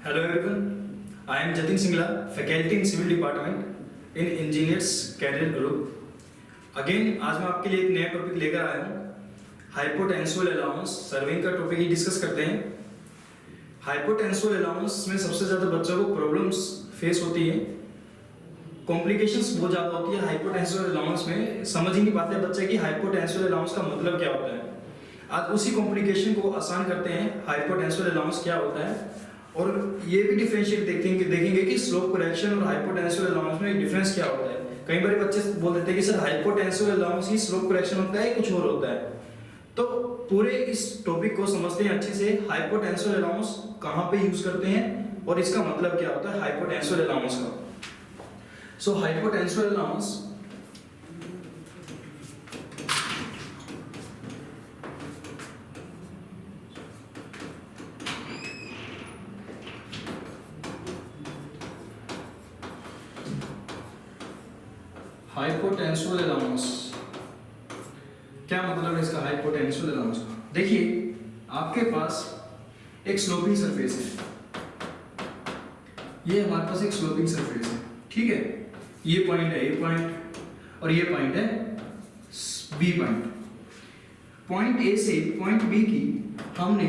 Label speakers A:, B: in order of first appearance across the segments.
A: Hello everyone, I am Jatin Singla, faculty in Civil Department in Engineers Career Group. Again, आज मैं आपके लिए एक नया टॉपिक लेकर आया हूँ हाइपोटेंशियल अलाउंस सर्विंग का टॉपिक ही डिस्कस करते हैं। हाइपोटेंशियल अलाउंस में सबसे ज़्यादा बच्चों को प्रॉब्लम्स फेस होती है, कॉम्प्लिकेशंस बहुत ज़्यादा होती है हाइपोटेंशियल अलाउंस में। समझ ही नहीं पाते बच्चे कि हाइपोटेंशियल अलाउंस का मतलब क्या होता है। आज उसी कॉम्प्लिकेशन को आसान करते हैं, हाइपोटेंशियल अलाउंस क्या होता है और ये भी डिफरेंशिएट देखेंगे कि स्लोप करेक्शन और हाइपोटेंशियल अलाउंस में डिफरेंस क्या होता है। कई बार बच्चे बोल देते हैं कि सर हाइपोटेंशियल अलाउंस ही स्लोप करेक्शन होता है, कुछ और होता है। तो पूरे इस टॉपिक को समझते हैं अच्छे से, हाइपोटेंशियल अलाउंस कहाँ पे यूज करते हैं और इसका मतलब क्या होता है हाइपोटेंशियल अलाउंस का। सो हाइपोटेंशियल अलाउंस हाइपोटेंशियल अलाउंस क्या मतलब है इसका हाइपोटेंशियल अलाउंस का। देखिए आपके पास एक स्लोपिंग सरफेस है, ये हमारे पास एक स्लोपिंग सरफेस है, ठीक है। ये पॉइंट है, ये पॉइंट और ये पॉइंट है बी पॉइंट। पॉइंट ए से पॉइंट बी की हमने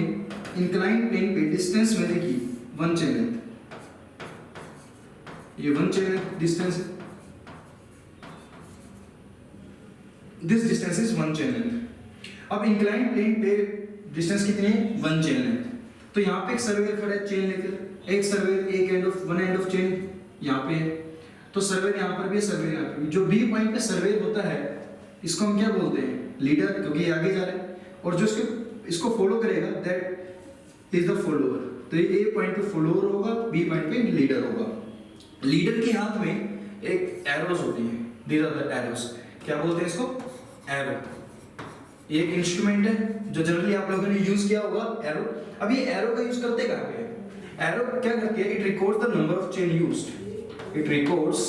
A: इंक्लाइन प्लेन पे डिस्टेंस मेजर की 1 चेन लेंथ, ये 1 चेन लेंथ डिस्टेंस है। This distance is 1 chain length. अब इंक्लाइन प्लेन पे डिस्टेंस कितनी है 1 चेन लेंथ। तो यहाँ पे एक सर्वेयर खड़ा है चेन लेकर, एक सर्वेयर एक end of one end of chain यहाँ पे, तो सर्वेयर यहाँ पर भी है, सर्वेयर यहाँ पे भी। जो बी पॉइंट पे सर्वेयर होता है इसको हम क्या बोलते हैं लीडर, क्योंकि ये आगे जा रहा है, और जो इसको फॉलो करेगा दैट इज द फॉलोअर। तो ये ए पॉइंट पे फॉलोअर होगा, बी पॉइंट पे लीडर होगा। लीडर के हाथ में एक एरोस होती है, दीज आर द एरोस। क्या बोलते हैं इसको एरो। ये एक इंस्ट्रूमेंट है जो जनरली आप लोगों ने यूज किया होगा, एरो। अब ये एरो का यूज करते कहां पे है? एरो क्या करती है? It records the number of chain used. It records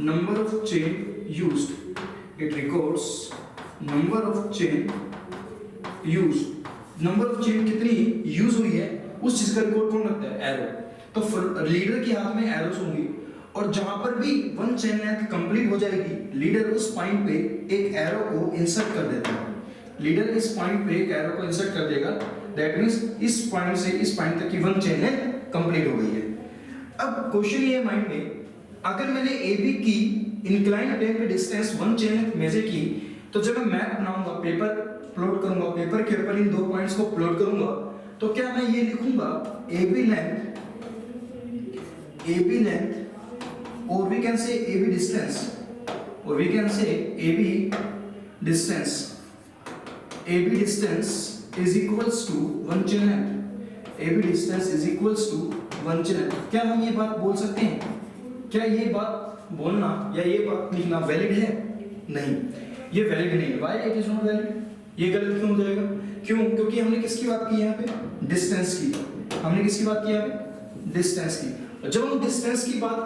A: number of chain used. It records number of chain used. Number of chain कितनी यूज हुई है उस चीज का रिकॉर्ड कौन रखता है? एरो। तो लीडर के हाथ में एरोस होंगी और जहां पर भी 1 चेन लेंथ कंप्लीट हो जाएगी, लीडर उस पॉइंट पे एक एरो को इंसर्ट कर देता है। लीडर इस पॉइंट पे एक एरो को इंसर्ट कर देगा, दैट मींस इस पॉइंट से इस पॉइंट तक की 1 चेन लेंथ कंप्लीट हो गई है। अब क्वेश्चन ये माइंड में, अगर मैंने AB की इंक्लाइन प्लेन पे डिस्टेंस 1 चेन लेंथ मेजर की, तो जब मैं मैप बनाऊंगा, पेपर प्लॉट करूंगा, पेपर के ऊपर इन दो पॉइंट्स को प्लॉट करूंगा, तो क्या मैं ये लिखूंगा AB length or we can say AB distance, or we can say AB distance is equals to 1 chain length। AB distance is equals to 1 chain length। क्या हम ये बात बोल सकते हैं? क्या ये बात बोलना या ये बात लिखना वैलिड है? नहीं, ये वैलिड नहीं है। Why it is not valid? ये गलत क्यों हो जाएगा? क्यों? क्योंकि हमने किसकी बात की है यहाँ पे? डिस्टेंस की। हमने किसकी बात की है यहाँ पे? डिस्टेंस की। जब हम डिस्टेंस की बात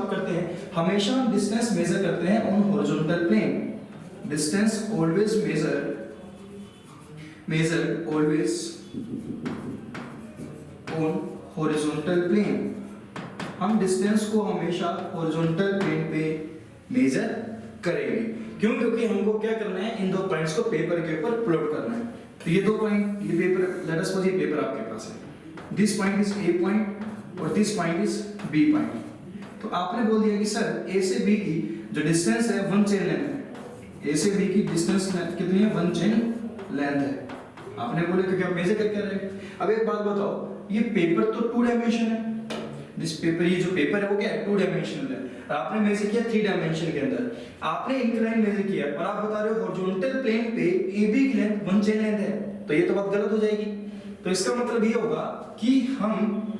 A: करते हैं, हमेशा हम डिस्टेंस मेजर करते हैं on horizontal plane. Distance always measure always on horizontal plane. हम डिस्टेंस को हमेशा हॉरिजॉन्टल प्लेन पे मेजर करेंगे। क्यों? क्योंकि हमको क्या करना है, इन दो पॉइंट्स को पेपर के ऊपर प्लॉट करना है। तो ये दो पॉइंट, ये पेपर, लेट अस सपोज ये पेपर आपके पास है, this point is A point और this point is B point. तो आपने बोल दिया कि सर ए से बी की जो डिस्टेंस है 1 चेन लेंथ है। ए से बी की डिस्टेंस कितनी है? 1 चेन लेंथ है। आपने बोले क्योंकि आप मेजर करके रहे हैं। अब एक बात बताओ, ये पेपर तो 2 डायमेंशन है। दिस पेपर, ये जो पेपर है वो क्या है? 2 डायमेंशनल है। आपने मेजर किया 3 डायमेंशन के अंदर, आपने इंक्लाइन मेजर किया और आप बता रहे हो हॉरिजॉन्टल प्लेन पे AB की लेंथ 1 चेन लेंथ है, तो ये तो बात गलत हो जाएगी। तो इसका मतलब ये होगा कि हम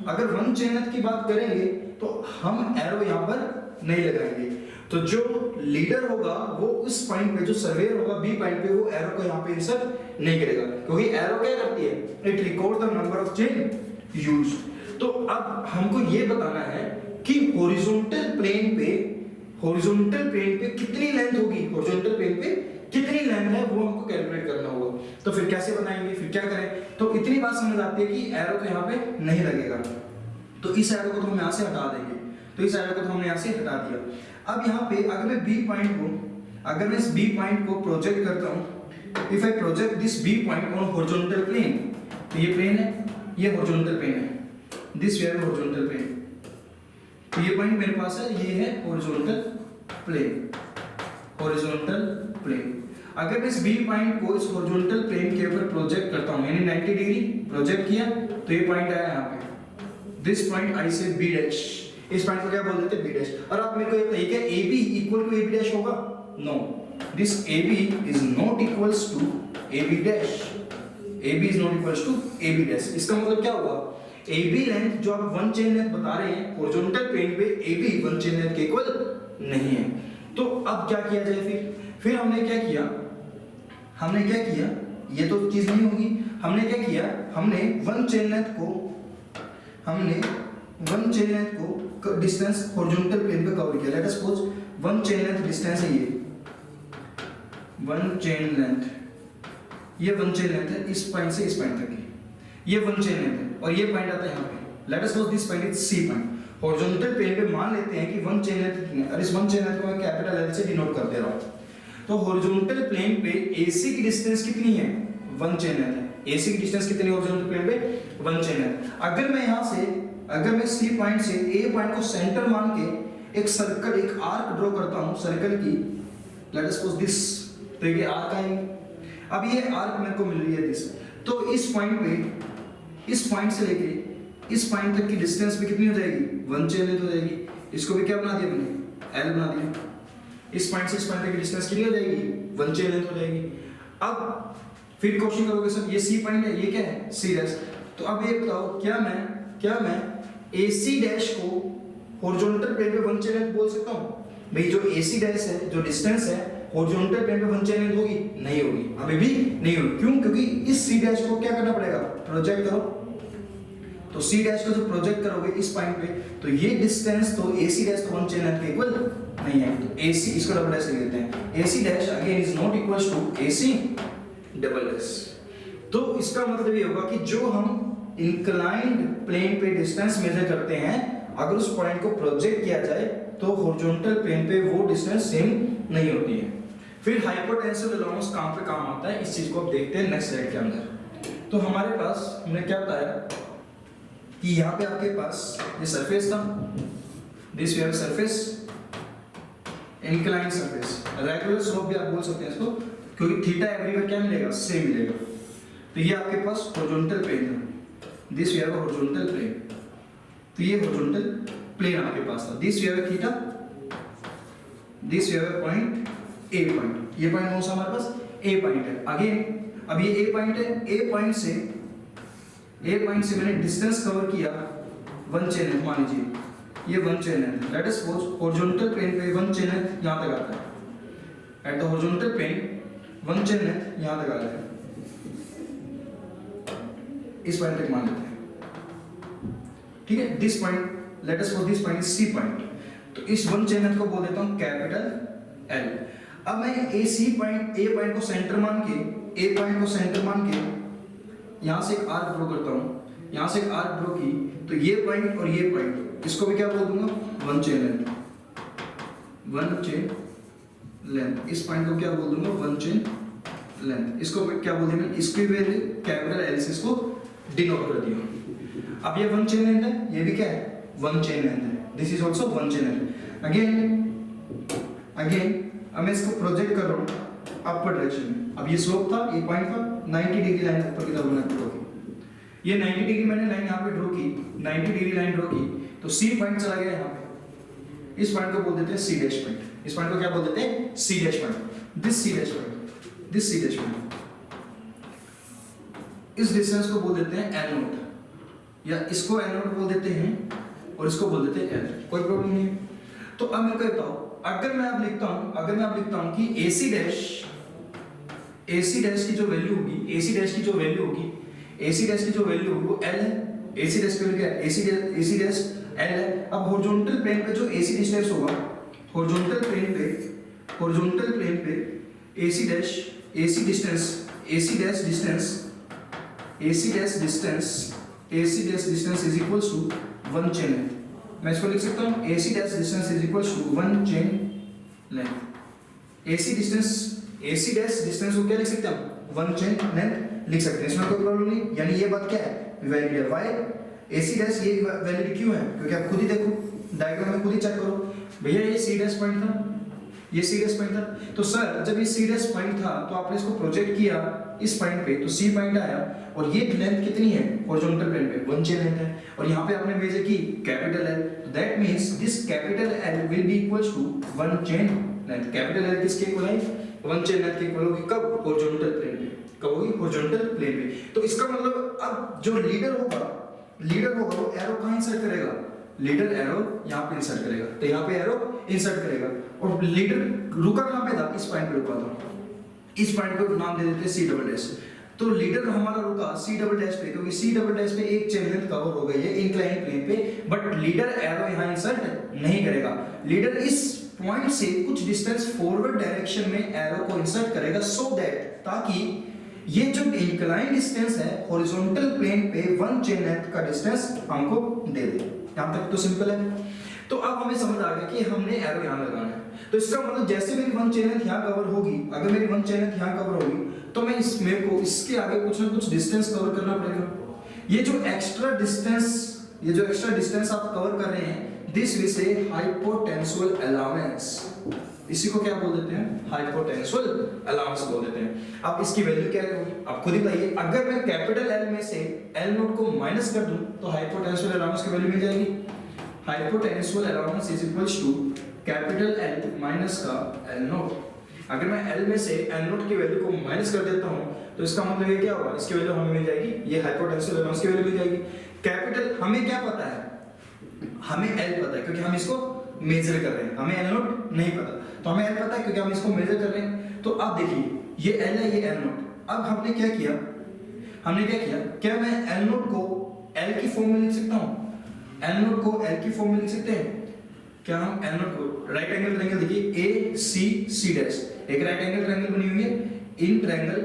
A: अगर 1 चेन लेंथ की बात करेंगे तो हम एरो यहाँ पर नहीं लगाएंगे। तो जो लीडर होगा वो उस पॉइंट पे, जो सर्वेयर होगा बी पॉइंट पे, वो एरो को यहाँ पे इंसर्ट नहीं करेगा, क्योंकि एरो क्या करती है? It record the number of chain used. तो अब हमको ये बताना है कि हॉरिजॉन्टल प्लेन पे कितनी लेंथ होगी, हॉरिजॉन्टल प्लेन पे कितनी लेंथ है वो हमको कैलकुलेट करना होगा। तो फिर कैसे बनाएंगे, फिर क्या करें? तो इतनी बात समझ आती है कि एरो तो यहाँ पे नहीं लगेगा, तो इस एरो को तो हम यहाँ से हटा देंगे। तो इस एरो को तो हमने यहाँ से हटा दिया। अब यहाँ पे अगर मैं बी पॉइंट को, अगर मैं इस बी पॉइंट को प्रोजेक्ट करता हूँ, if I project this B point on horizontal plane, तो ये प्लेन है, ये हॉरिजॉन्टल प्लेन है, दिस वे हॉरिजॉन्टल प्लेन, तो ये पॉइंट मेरे पास है, ये है हॉरिजॉन्टल प्लेन, हॉरिजॉन्टल प्लेन। अगर मैं इस बी पॉइंट को इस हॉरिजॉन्टल प्लेन के ऊपर प्रोजेक्ट करता हूं, यानी 90 डिग्री प्रोजेक्ट किया, तो ये पॉइंट आया यहाँ पे, दिस पॉइंट आई से बी डैश, इस पॉइंट को क्या बोल देते हैं? B dash. और आप मेरे को ये बताइए क्या AB equal to AB dash होगा? No, this AB is not equals to AB dash, AB is not equals to AB dash. इसका मतलब क्या हुआ? AB लेंथ जो आप वन चेन लेंथ बता रहे हैं हॉरिजॉन्टल प्लेन पे, AB वन चेन लेंथ के इक्वल नहीं है। तो अब क्या किया जाए? फिर हमने क्या किया, ये तो चीज नहीं होगी। हमने क्या किया, हमने वन चेन लेंथ को डिस्टेंस हॉरिजॉन्टल प्लेन पे कवर किया। Late us suppose one chain length distance है, ये वन चेन लेंथ, ये वन चेन लेंथ है इस पॉइंट से इस पॉइंट तक की, ये वन चेन लेंथ है, और ये पॉइंट आता है यहाँ पे। Let us suppose this point is C point. Horizontal plane पे मान लेते हैं कि वन चेन लेंथ कितनी है, और इस वन चेन लेंथ को मैं कैपिटल L से डिनोट कर दे रहा हूँ। तो हॉरिजॉन्टल प्लेन पे AC की डिस्टेंस कितनी है? वन चेन लेंथ है। AC की डिस्टेंस कितनी है हॉरिजॉन्टल प्लेन पे? One chain length. अगर मैं यहाँ से, अगर मैं C पॉइंट से A पॉइंट को सेंटर मान के एक सर्कल, एक आर्क ड्रॉ करता हूँ सर्कल की, लेट अस सपोज दिस, तो ये आर्क आएगी। अब ये आर्क मेरे को मिल रही है दिस, तो इस पॉइंट पे, इस पॉइंट से लेके इस पॉइंट तक की डिस्टेंस भी कितनी हो जाएगी? वन चेन लेंथ हो जाएगी। इसको भी क्या बना दिया मैंने? L बना दिया। इस पॉइंट से इस पॉइंट तक की डिस्टेंस कितनी हो जाएगी? वन चेन लेंथ हो जाएगी। अब फिर क्वेश्चन करोगे सर ये C पॉइंट है, ये क्या है? C dash. तो अब ये बताओ क्या मैं AC डैश को हॉरिजॉन्टल प्लेन पे वन चेन लेंथ बोल सकता हूँ? भाई जो AC डैश है, जो डिस्टेंस है, हॉरिजॉन्टल प्लेन पे वन चेन लेंथ होगी? नहीं होगी, अभी भी नहीं होगी। क्यों? क्योंकि इस C डैश को क्या करना पड़ेगा? प्रोजेक्ट करो। तो C डैश को जो प्रोजेक्ट करोगे इस पॉइंट पे, तो ये डिस्टेंस तो AC डैश तो वन चेन लेंथ के इक्वल नहीं है। तो AC, इसको डबल डैश लिख देते हैं। AC dash again is not equals to AC double dash. तो इसका मतलब ये होगा कि जो हम इंक्लाइंड प्लेन पे डिस्टेंस मेजर करते हैं, अगर उस पॉइंट को प्रोजेक्ट किया जाए तो हॉरिजॉन्टल प्लेन पे वो डिस्टेंस सेम नहीं होती है। फिर हाइपोटेंशियल अलाउंस कहां पे काम आता है, इस चीज को अब देखते हैं नेक्स्ट स्लाइड के अंदर। तो हमारे पास हमने क्या बताया कि यहाँ पे आपके पास ये सरफेस था, this way have surface, inclined surface, regular slope भी आप बोल सकते हैं इसको, क्योंकि थीटा एवरीवेयर क्या मिलेगा? सेम मिलेगा। तो ये आपके पास हॉरिजॉन्टल प्लेन है, this way have horizontal plane, तो ये हॉरिजॉन्टल प्लेन आपके पास था, this way have theta, this way have point A point, ये पॉइंट कौन सा हमारे पास? A पॉइंट है। अगेन अब ये A पॉइंट है, A पॉइंट से मैंने डिस्टेंस कवर किया वन चेन लेंथ, मान लीजिए ये one chain length. Let us suppose horizontal plane पे वन चेन लेंथ यहां तक आता है, at the horizontal plane one chain length यहां तक आता है, इस पॉइंट तक मान लेते हैं, ठीक है। This point, late us suppose this point is C point, तो इस वन चेन लेंथ को बोल देता हूं कैपिटल L। अब मैं A पॉइंट को सेंटर मान के, A पॉइंट को सेंटर मान के यहां से एक आर्क ड्रॉ करता हूं, यहां से एक आर्क ड्रॉ की, तो ये पॉइंट और ये पॉइंट, इसको भी क्या बोल दूंगा? One chain length, one chain length. इस पॉइंट को क्या बोल दूंगा? One chain length. इसको क्या बोल दिया मैंने? इसकी वैल्यू कैपिटल L से इसको डिनोट कर दिया। अब ये वन चेन लेंथ है, ये भी क्या है? वन चेन लेंथ है, this is also one chain length. Again अब मैं इसको प्रोजेक्ट कर रहा हूं अपर डायरेक्शन में। अब ये स्लोप था, ये पॉइंट था, 90 डिग्री लाइन ऊपर की तरफ मैंने ड्रॉ की, ये 90 डिग्री मैंने लाइन यहाँ पे ड्रॉ की, 90 डिग्री लाइन ड्रॉ की, तो C पॉइंट चला गया यहाँ पे। इस पॉइंट को बोल देते हैं C डैश पॉइंट, इस पॉइंट को क्या बोल देते हैं? C dash point, this C dash point, this C dash point. इस डिस्टेंस को बोल देते हैं L नोट, या इसको L नोट बोल देते हैं और इसको बोल देते हैं L, कोई प्रॉब्लम नहीं है। तो अब मैं कहता हूं, अगर मैं अब लिखता हूं कि AC डैश की जो वैल्यू होगी, AC डैश की जो वैल्यू होगी वो L है। AC डैश की वैल्यू क्या है? AC डैश L है। अब हॉरिजॉन्टल प्लेन पे जो AC डिस्टेंस होगा, हॉरिजॉन्टल प्लेन पे AC dash distance is equals to 1 chain length। मैं इसको लिख सकता हूँ AC dash distance is equals to 1 chain length। AC dash distance को क्या लिख सकते हैं हम? 1 chain length लिख सकते हैं, इसमें कोई प्रॉब्लम नहीं। यानी ये बात क्या है? वैलिड है। वाई AC dash ये वैलिड क्यों है? क्योंकि आप खुद ही देखो, डायग्राम में खुद ही चेक करो। भैया ये C dash पॉइंट था, ये C dash पॉइंट था, तो सर जब ये C dash पॉइंट था तो आपने इसको प्रोजेक्ट किया इस पॉइंट पे, तो C पॉइंट आया और ये लेंथ कितनी है हॉरिजॉन्टल प्लेन पे? 1 chain length है। और यहाँ पे आपने मेजर की कैपिटल L, तो that means this capital L will be equals to 1 chain length। Capital L किसके इक्वल है? 1 chain length के इक्वल होगी। कब? हॉरिजॉन्टल प्लेन पे। कब होगी? हॉरिजॉन्टल प्लेन पे। तो इसका मतलब अब जो लीडर होगा वो एरो कहाँ इंसर्ट करेगा? लीडर एरो यहाँ पे इंसर्ट करेगा, तो यहाँ पे एरो इंसर्ट करेगा। और लीडर रुका कहाँ पे था? इस पॉइंट पे रुका था। इस पॉइंट को नाम दे देते हैं C डबल डैश। तो लीडर हमारा रुका C डबल डैश पे, क्योंकि C डबल डैश पे एक चेन लेंथ कवर हो गई है इंक्लाइन प्लेन पे, बट लीडर एरो यहाँ इंसर्ट नहीं करेगा। लीडर इस पॉइंट से कुछ डिस्टेंस फॉरवर्ड डायरेक्शन में एरो को इंसर्ट करेगा, सो दैट ताकि ये जो इंक्लाइन डिस्टेंस है हॉरिजॉन्टल प्लेन पे 1 चेन लेंथ का डिस्टेंस हमको दे दे। यहाँ तक तो सिंपल है। तो अब हमें समझ आ गया कि हमने एरो यहाँ लगाना है। तो इसका मतलब जैसे मेरी 1 चेन लेंथ यहाँ कवर होगी, अगर मेरी 1 चेन लेंथ यहाँ कवर होगी तो मैं मेरे को इसके आगे कुछ ना कुछ डिस्टेंस कवर करना पड़ेगा। ये जो एक्स्ट्रा डिस्टेंस आप कवर कर रहे हैं, दिस वी से हाइपोटेंशियल अलाउंस। इसी को क्या बोल देते हैं? हाइपोटेंशियल अलाउंस बोल देते हैं। अब इसकी वैल्यू क्या होगी आप खुद ही बताइए। अगर मैं कैपिटल L में से L नोट को माइनस कर दूं तो हाइपोटेंशियल अलाउंस की वैल्यू मिल जाएगी। Hypotenusal allowance is equals to capital L minus का L नोट। अगर मैं L में से L नोट की वैल्यू को माइनस कर देता हूं तो इसका मतलब ये क्या होगा? इसकी वैल्यू हमें मिल जाएगी, ये हाइपोटेंशियल अलाउंस की वैल्यू मिल जाएगी। कैपिटल हमें क्या पता है? हमें L पता है क्योंकि हम इसको मेजर कर रहे हैं। हमें L नोट नहीं पता, तो हमें L पता है क्योंकि हम इसको मेजर कर रहे हैं। तो अब देखिए ये L है, ये L नोट। अब हमने क्या किया? क्या मैं L नोट को L की फॉर्म में लिख सकता हूं? L नोट को L की फॉर्म में लिख सकते हैं क्या? हम L नोट को राइट एंगल ट्रायंगल देखिए AC डैश, एक राइट एंगल ट्रायंगल बनी हुई है इन ट्रायंगल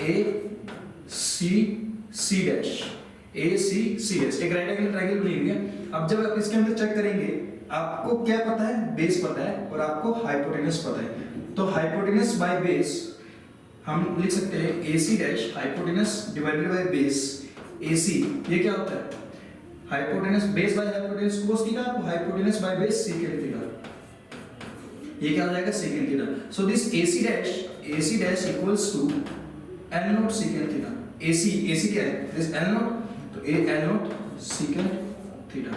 A: AC डैश, एक राइट एंगल ट्रायंगल बनी हुई है। अब जब आप इसके अंदर चेक करेंगे, आपको क्या पता है? बेस पता है और आपको हाइपोटेनस पता है। तो हाइपोटेनस बाय बेस हम लिख सकते हैं AC dash hypotenuse divided by base AC। ये क्या होता है? Hypotenuse base by hypotenuse cos theta, hypotenuse by base secant theta. ये क्या हो जाएगा? secant theta. So this AC dash equals to L not secant theta. AC क्या है? दिस L नॉट, तो L not secant theta.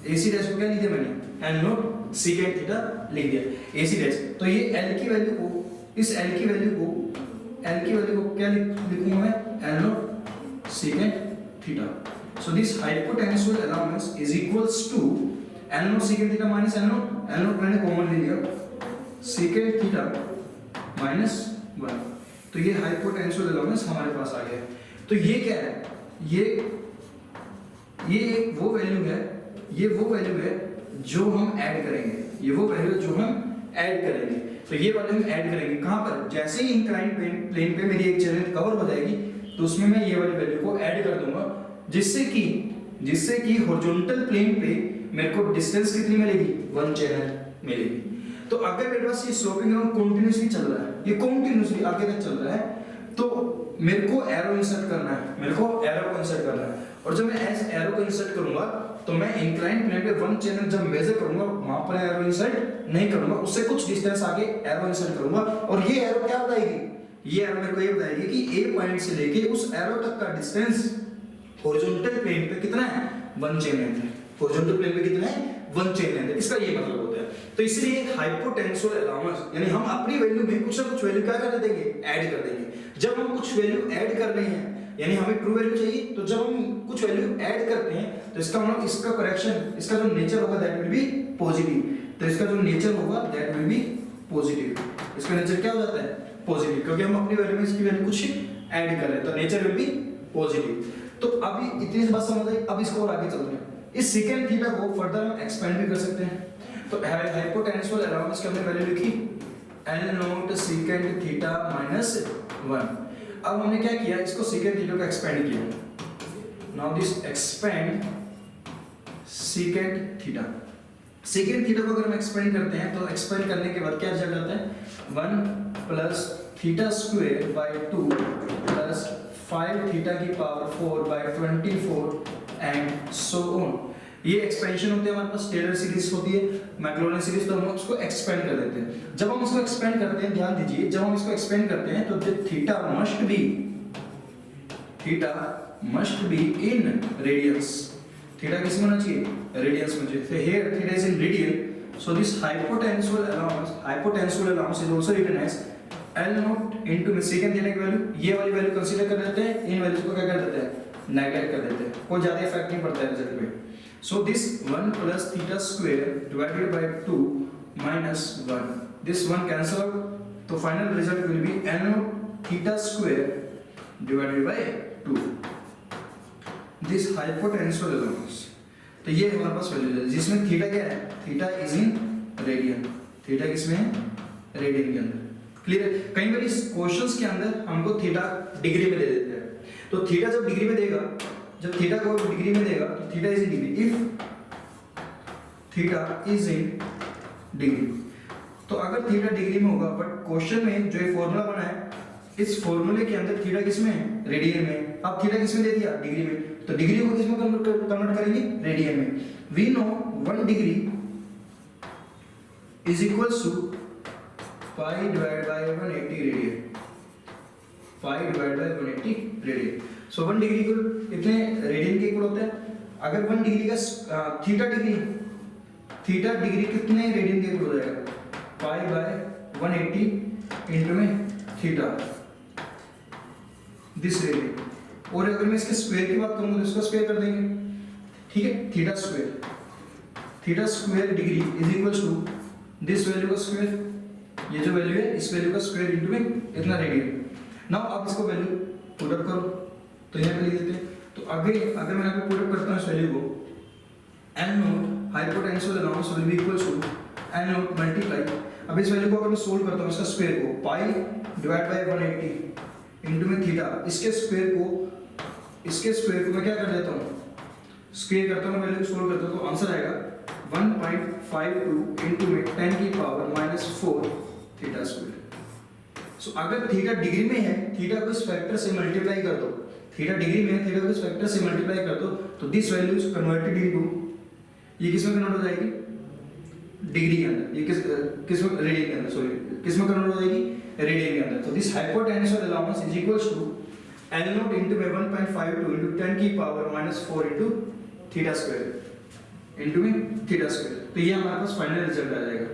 A: AC dash को क्या लिख दिया मैंने? L नॉट secant थीटा लिख दिया AC डैश। तो ये L की वैल्यू को, इस L की वैल्यू को क्या लिखूंगा मैं? L not secant theta. So this hypotensial allowance is equals to L not secant theta minus L not मैंने कॉमन ले लिया, secant थीटा माइनस 1। तो ये hypotensial allowance हमारे पास आ गया। तो ये क्या है? ये वो वैल्यू है जो हम ऐड करेंगे। तो ये वाले हम ऐड करेंगे कहां पर? जैसे ही इंक्लाइन प्लेन पे मेरी एक चेन कवर हो जाएगी तो उसमें मैं ये वाली वैल्यू को ऐड कर दूंगा, जिससे कि हॉरिजॉन्टल प्लेन पे मेरे को डिस्टेंस कितनी मिलेगी? 1 चेन मिलेगी। तो अगर मेरे पास ये स्लोपिंग राउंड कंटीन्यूअसली चल रहा है, ये कंटीन्यूअसली आगे तक चल रहा है, तो मेरे को एरो इंसर्ट करना है, और जब मैं एरो को इंसर्ट करूंगा तो मैं इंक्लाइन प्लेन पे 1 चैनल जब मेजर करूंगा वहां पर एरो इंसर्ट नहीं करूंगा, उससे कुछ डिस्टेंस आगे एरो इंसर्ट करूंगा। और ये एरो क्या बताएगी? ये एरो मेरे को ये बताएगी कि ए पॉइंट से लेके उस एरो तक का डिस्टेंस हॉरिजॉन्टल प्लेन पे कितना है? 1 चेन लेंथ है। हॉरिजॉन्टल प्लेन पे कितना है? 1 चेन लेंथ है। इसका ये मतलब होता है। तो इसलिए हाइपोटेंशियल अलाउंस यानी हम अपनी वैल्यू में कुछ ना कुछ वैल्यू क्या कर देंगे? ऐड कर देंगे। जब हम कुछ वैल्यू ऐड कर रहे हैं, यानी हमें ट्रू वैल्यू चाहिए, तो जब हम कुछ वैल्यू ऐड करते हैं तो इसका मतलब इसका करेक्शन, इसका जो नेचर होगा दैट विल बी पॉजिटिव। तो इसका जो नेचर होगा दैट विल बी पॉजिटिव। इसका नेचर क्या हो जाता है? पॉजिटिव, क्योंकि हम अपनी वैल्यू में इसकी वैल्यू कुछ ऐड कर रहे हैं, तो नेचर विल बी पॉजिटिव। तो अभी इतनी बात समझ आई। अब इसको और आगे चलते हैं। इस secant थीटा को फर्दर हम एक्सपेंड भी कर सकते हैं। तो हाइपोटेंशियल अलाउंस की हमने वैल्यू लिखी L note secant theta minus 1। अब हमने क्या किया, इसको सीकेंट थीटा को एक्सपेंड किया। Now this expand secant theta. Secant theta को अगर हम एक्सपेंड करते हैं तो एक्सपेंड करने के बाद क्या रिजल्ट आता है 1 plus theta square by 2 plus 5 theta की power 4 by 24 and so on. ये एक्सपेंशन होते हैं हमारे पास, टेलर सीरीज होती है, मैक्लॉरिन सीरीज, तो हम उसको एक्सपेंड कर देते हैं। जब हम इसको एक्सपेंड करते हैं, ध्यान दीजिए, जब हम इसको एक्सपेंड करते हैं तो theta must be in radiance. Theta किस में होना चाहिए, रेडियंस में चाहिए। So here theta is in radian, so this hypotensual allowance is also written as L naught into secant theta की वैल्यू, ये वाली वैल्यू कंसीडर कर लेते हैं, इन वैल्यूज को क्या कर देते हैं, नेगलेक्ट कर देते हैं, कोई ज्यादा इफेक्ट नहीं पड़ता है रिजल्ट पे। So this 1 plus theta square divided by 2 minus 1, this one cancel out, तो final result will be L naught theta square divided by 2, this hypotensual allowance। तो ये हमारे पास वैल्यू है जिसमें थीटा क्या है, theta is in radian. Theta किसमें है, रेडियन के अंदर। क्लियर है। कई बार इस क्वेश्चंस के अंदर हमको थीटा डिग्री में दे देते हैं, तो थीटा जब डिग्री में देगा, जब थीटा को डिग्री में देगा तो theta is in degree. If theta is in degree, तो अगर थीटा डिग्री में होगा, बट क्वेश्चन में जो ये फॉर्मूला बना है, इस फॉर्मूले के अंदर थीटा किसमें है, रेडियन में। अब थीटा किसमें दे दिया, डिग्री में, तो डिग्री को किसमें कन्वर्ट करेंगे, रेडियन में। We know 1 degree is equals to pi divide by 180 radian, pi divide by 180 radian. So 1 degree को कितने रेडियन के इक्वल होता है। अगर 1 डिग्री का थीटा डिग्री कितने रेडियन के इक्वल हो जाएगा, पाई बाय 180 इनटू में थीटा, दिस रेडियन। और अगर मैं इसके स्क्वायर की बात करूं तो इसका स्क्वायर कर देंगे, ठीक है। Theta square degree is equals to this value का स्क्वायर, ये जो वैल्यू है इस वैल्यू का स्क्वायर इनटू में इतना रेडियन। नाउ आप इसको वैल्यू पुट अप करो, तो यहां पे लिख देते हैं। तो अगर मैं यहां पे पुट अप करता हूं इस वैल्यू को, L naught hypotenusal allowance will be equals to L naught multiply, अब इस वैल्यू को अगर मैं सोल्व करता हूं इसका स्क्वायर को, पाई डिवाइड बाय 180 इनटू में थीटा, इसके स्क्वायर को मैं क्या कर देता हूं, स्क्वायर करता हूं, वैल्यू को सोल्व करता हूं, तो आंसर आएगा 1.52 इनटू में 10 की पावर -4 थीटा स्क्वायर। सो अगर थीटा डिग्री में है, थीटा को इस फैक्टर से मल्टीप्लाई कर दो, थीटा डिग्री में है, थीटा को इस फैक्टर से मल्टीप्लाई कर दो, तो this value is converted into, ये किस में कन्वर्ट हो जाएगी, डिग्री के अंदर, ये किस में, रेडियन के अंदर, सॉरी किस में कन्वर्ट हो जाएगी, रेडियन के अंदर। तो this hypotenusal allowance is equals to L naught into में 1.52 इनटू 10 की power -4 into theta square into में थीटा स्क्वायर। तो ये हमारे पास फाइनल रिजल्ट आ जाएगा।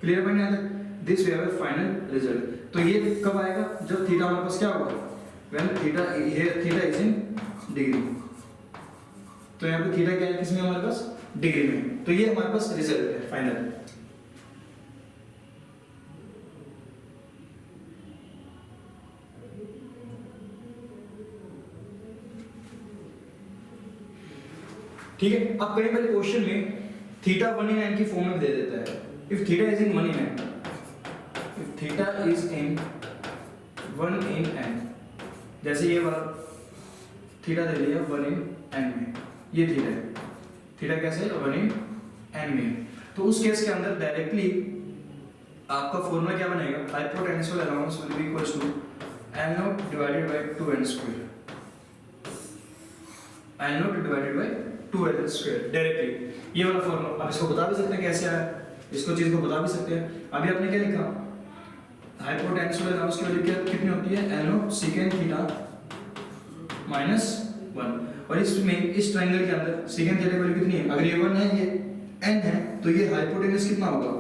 A: क्लियर बन गया, this way have a final result. तो ये कब आएगा, जब थीटा हमारे पास क्या होगा, when theta is in degree. तो यहाँ पे थीटा क्या है, किसमें हमारे पास, डिग्री में। तो ये हमारे पास रिजल्ट है फाइनल। ठीक है। अब कई बार क्वेश्चन में थीटा 1 in n की फॉर्म में दे देता है। If theta is in 1 in n, if theta is in 1 in n, जैसे ये वाला थीटा दे दिया 1 in n में, ये थीटा है, थीटा कैसे 1 in n में, तो उस केस के अंदर डायरेक्टली आपका फॉर्मूला क्या बनेगा, hypotenusal allowance will be equals to L naught divided by 2n square, L naught divided by 2l square directly. ये वाला फॉर्मूला आप इसको बता भी सकते हैं कैसे आया, इसको चीज को बता भी सकते हैं। अभी आपने क्या लिखा, हाइपोटेंशियल अलाउंस की वैल्यू क्या कितनी होती है, L नॉट सेकेंड थीटा -1, और इसमें इस ट्रायंगल के अंदर सेकेंड थीटा की वैल्यू कितनी है, अगर ये 1 है ये n है, तो ये हाइपोटेनस कितना होगा,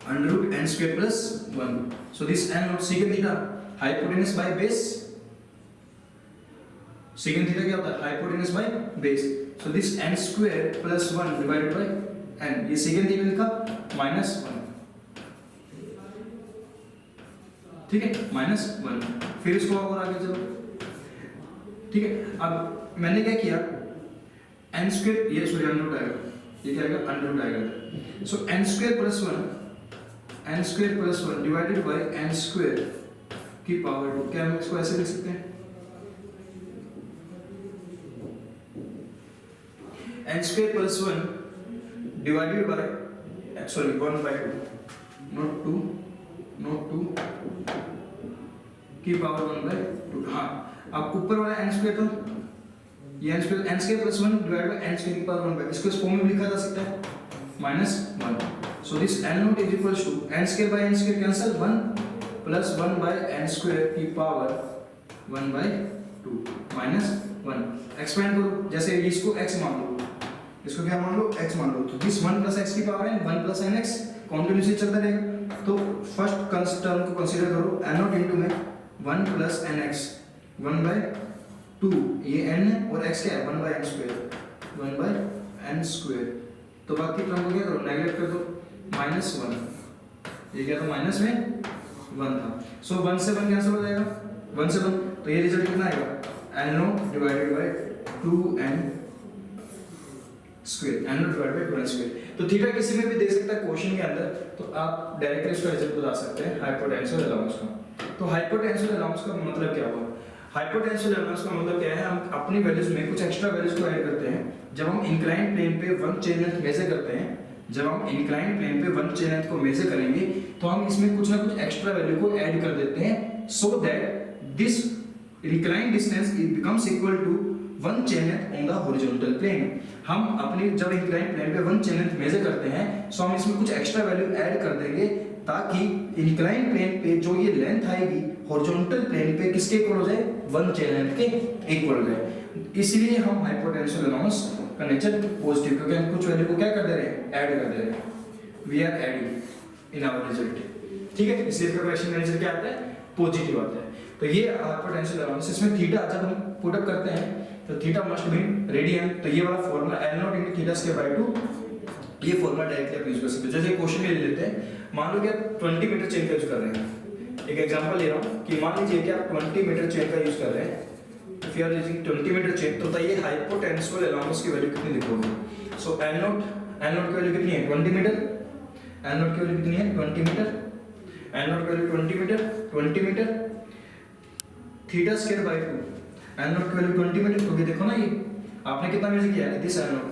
A: √n² + 1। So this n not second theta hypotenuse by base, second theta क्या होता है, hypotenuse by base. So this n² + 1 divided bye n, ये सेकेंड थीटा लिखा -1, ठीक है, -1। फिर इसको और आगे चलो, ठीक है। अब मैंने क्या किया, n², ये सॉरी √, आएगा, ये क्या आएगा, √, आएगा। So n² + 1, n square plus 1 divided by n square की पावर 2। क्या हम इसको ऐसे लिख सकते हैं? N square plus 1 divided by sorry 1 by 2 not 2 की पावर 1 बाय 2। हाँ, अब ऊपर वाला एन स्क्वायर था, ये n square plus 1 divided by n square की पावर 1 बाय, इसको इस फॉर्म में लिखा जा सकता है -1। So this n not is equals to n square by n square cancel 1 plus 1 by n square की पावर 1 बाय 2 -1। एक्सपेंड करो, जैसे इसको x मान लो, इसको क्या मान लो? x मान लो, तो दिस 1 प्लस x की पावर है 1 प्लस nx कंटिन्यूअसली चलता रहेगा। तो फर्स्ट टर्म को कंसीडर करो n नॉट इनटू में 1 प्लस nx 1 बाय 2, ये n है और x क्या है 1 by n square 1 by n square. तो बाकी टर्म को क्या करो? नेगलेक्ट कर दो -1, ये क्या था माइनस में 1 था। सो 1 से 1 कैंसिल हो जाएगा, 1 से 1, तो ये रिजल्ट कितना आएगा? n not divided by 2n square, n not divided by 2n square. तो थीटा किसी में भी दे सकता है क्वेश्चन के अंदर, तो आप डायरेक्टली इसका रिजल्ट बता सकते हैं हाइपोटेंशियल अलाउंस का। तो हाइपोटेंशियल अलाउंस का मतलब क्या हुआ? हाइपोटेंशियल अलाउंस का मतलब क्या है? हम अपनी वैल्यूज में कुछ एक्स्ट्रा वैल्यूज को ऐड करते हैं। जब हम इंक्लाइंड प्लेन पे वन चेन लेंथ मेजर करते हैं, जब हम इंक्लाइंड प्लेन पे वन चेन लेंथ को मेजर करेंगे, तो हम इसमें कुछ ना कुछ एक्स्ट्रा वैल्यू को ऐड कर देते हैं, so that this inclined distance becomes equal to one chain length on the horizontal plane. हम अपनी जब इंक्लाइंड प्लेन पे वन चेन लेंथ मेजर करते हैं, सो हम इसमें कुछ एक्स्ट्रा वैल्यू ऐड कर देंगे, ताकि इंक्लाइंड प्लेन पे जो ये लेंथ आएगी हॉरिजॉन्टल प्लेन पे किसके इक्वल हो जाए? वन चेन लेंथ के इक्वल हो जाए। इसलिए हम हाइपोटेंशियल अलाउंस का नेचर पॉजिटिव, क्योंकि हम कुछ वैल्यू को क्या कर दे रहे हैं? ऐड कर दे रहे हैं। We are adding in our result, ठीक है। इसलिए इसका क्वेश्चन का नेचर क्या आता है? पॉजिटिव आता है। तो ये हाइपोटेंशियल अलाउंस, इसमें थीटा जब हम पुट अप करते हैं तो थीटा मस्ट बी रेडियन। तो ये वाला formula L naught into theta square by 2, ये फॉर्मूला डायरेक्टली आप यूज कर सकते हैं। जैसे क्वेश्चन में ले लेते हैं, मान लो कि आप 20 मीटर चेन का यूज कर रहे हैं। एक एग्जांपल ले रहा हूं कि मान लीजिए कि आप 20 मीटर चेन का यूज कर रहे हैं। If you are using 20 metre chain, तो बताइए हाइपोटेंशियल अलाउंस की वैल्यू कितनी लिखोगे? सो L नॉट की वैल्यू कितनी है? 20 मीटर। L नॉट की वैल्यू कितनी है? 20 मीटर। L नॉट की value 20 metre theta square by 2, L not की वैल्यू 20 मीटर। क्योंकि देखो ना, ये आपने कितना मेजर किया है? दिस L नॉट,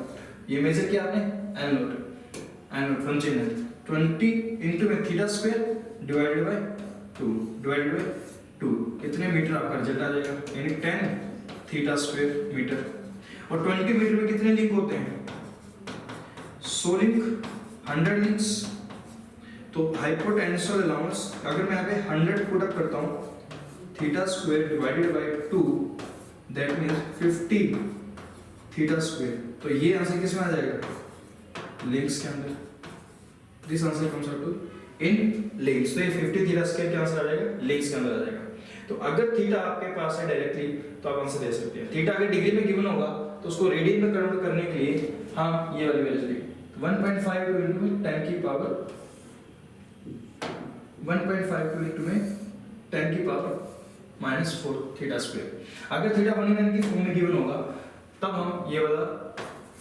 A: ये मेजर किया आपने L not one chain length 20 into में थीटा स्क्वायर डिवाइडेड बाय 2 कितने मीटर आपका रिजल्ट आ जाएगा? यानी 10 थीटा स्क्वायर मीटर। और 20 मीटर में कितने लिंक होते हैं? 100 लिंक, 100 लिंक्स। तो हाइपोटेंशियल अलाउंस अगर मैं यहाँ पे 100 पुट अप करता हूँ, theta square divided by 2, that means 50 theta square. तो ये आंसर किस में आ जाएगा? लिंक्स के अंदर। This answer comes out to in links. तो ये 50 थीटा स्क्वायर क्या आंसर आ जाएगा? लिंक्स के अंदर आ जाएगा। तो अगर थीटा आपके पास है डायरेक्टली, तो आप आंसर दे सकते हैं। थीटा अगर डिग्री में गिवन होगा, तो उसको रेडियन में कन्वर्ट करने के लिए हम ये वाली वैल्यू लेंगे 1.52 इनटू में 10 की पावर 1.52 इनटू में 10 की पावर -4 थीटा स्क्वायर। अगर थीटा 1 की फॉर्म में गिवन होगा, तब हम ये वाला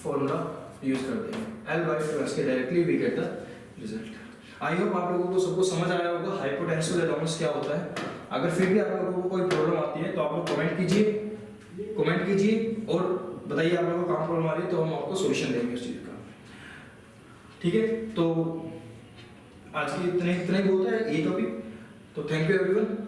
A: फॉर्मूला यूज करते हैं। L/2 के directly we get the result. I hope आप लोगों को सबको समझ आया होगा हाइपोटेंशियल अलाउंस क्या होता है। अगर फिर भी आप लोगों को कोई प्रॉब्लम आती है, तो आप लोग कमेंट कीजिए और बताइए आप लोगों को कहाँ प्रॉब्लम आ रही है, तो हम आपको सॉल्यूशन देंगे उस चीज का, ठीक है। तो आज की इतने बहुत है ये टॉपिक। तो थैंक यू एवरीवन।